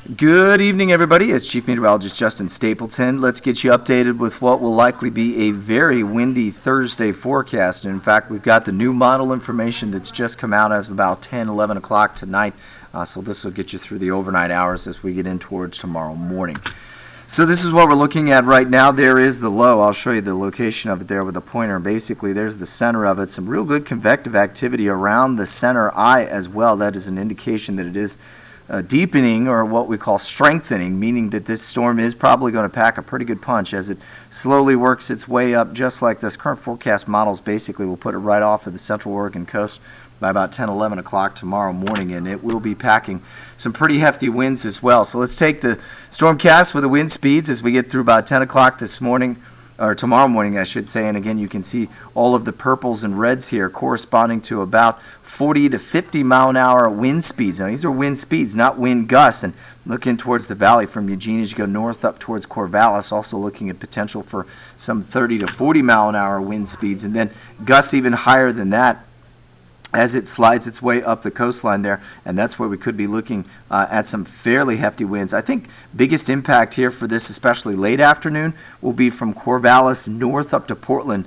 Good evening, everybody. It's Chief Meteorologist Justin Stapleton. Let's get you updated with what will likely be a very windy Thursday forecast. And in fact, we've got the new model information that's just come out as of about 10, 11 o'clock tonight. So this will get you through the overnight hours as we get in towards tomorrow morning. So this is what we're looking at right now. There is the low. I'll show you the location of it there with a pointer. Basically, there's the center of it. Some real good convective activity around the center eye as well. That is an indication that it is deepening, or what we call strengthening, meaning that this storm is probably going to pack a pretty good punch as it slowly works its way up, just like this current forecast models basically will put it right off of the central Oregon coast by about 10, 11 o'clock tomorrow morning, and it will be packing some pretty hefty winds as well. So let's take the stormcast with the wind speeds as we get through about 10 o'clock this morning, or tomorrow morning, I should say. And again, you can see all of the purples and reds here corresponding to about 40 to 50 mile an hour wind speeds. Now, these are wind speeds, not wind gusts. And looking towards the valley from Eugene as you go north up towards Corvallis, also looking at potential for some 30 to 40 mile an hour wind speeds. And then gusts even higher than that as it slides its way up the coastline there, and that's where we could be looking at some fairly hefty winds. I think biggest impact here for this, especially late afternoon, will be from Corvallis north up to Portland.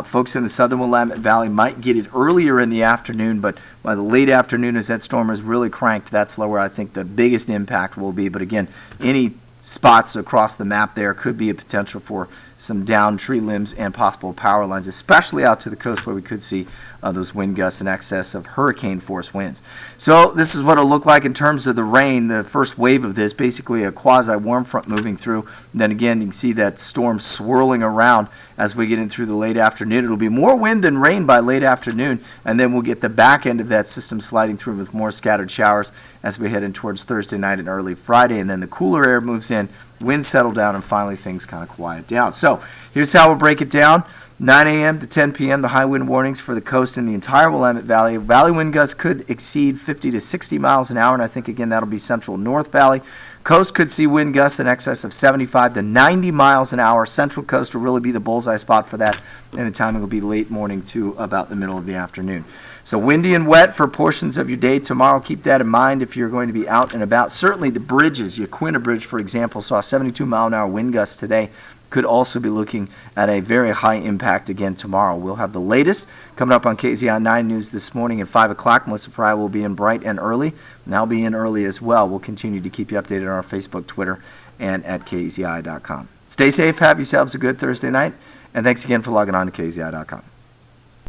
Folks in the southern Willamette Valley might get it earlier in the afternoon, but by the late afternoon as that storm is really cranked, that's where I think the biggest impact will be. But again, any spots across the map there could be a potential for some downed tree limbs and possible power lines, especially out to the coast where we could see those wind gusts in excess of hurricane force winds. So this is what it'll look like in terms of the rain. The first wave of this, basically a quasi warm front moving through. And then again, you can see that storm swirling around as we get in through the late afternoon. It'll be more wind than rain by late afternoon, and then we'll get the back end of that system sliding through with more scattered showers as we head in towards Thursday night and early Friday. And then the cooler air moves in, winds settle down, and finally things kind of quiet down. So here's how we'll break it down. 9 a.m. to 10 p.m., the high wind warnings for the coast and the entire Willamette Valley. Valley wind gusts could exceed 50 to 60 miles an hour, and I think, again, that'll be central North Valley. Coast could see wind gusts in excess of 75 to 90 miles an hour. Central coast will really be the bullseye spot for that, and the timing will be late morning to about the middle of the afternoon. So windy and wet for portions of your day tomorrow. Keep that in mind if you're going to be out and about. Certainly the bridges, Yaquina Bridge, for example, saw 72 mile an hour wind gusts today. Could also be looking at a very high impact again tomorrow. We'll have the latest coming up on KZI 9 News this morning at 5 o'clock. Melissa Fry will be in bright and early, and I'll be in early as well. We'll continue to keep you updated on our Facebook, Twitter, and at KZI.com. Stay safe, have yourselves a good Thursday night, and thanks again for logging on to KZI.com.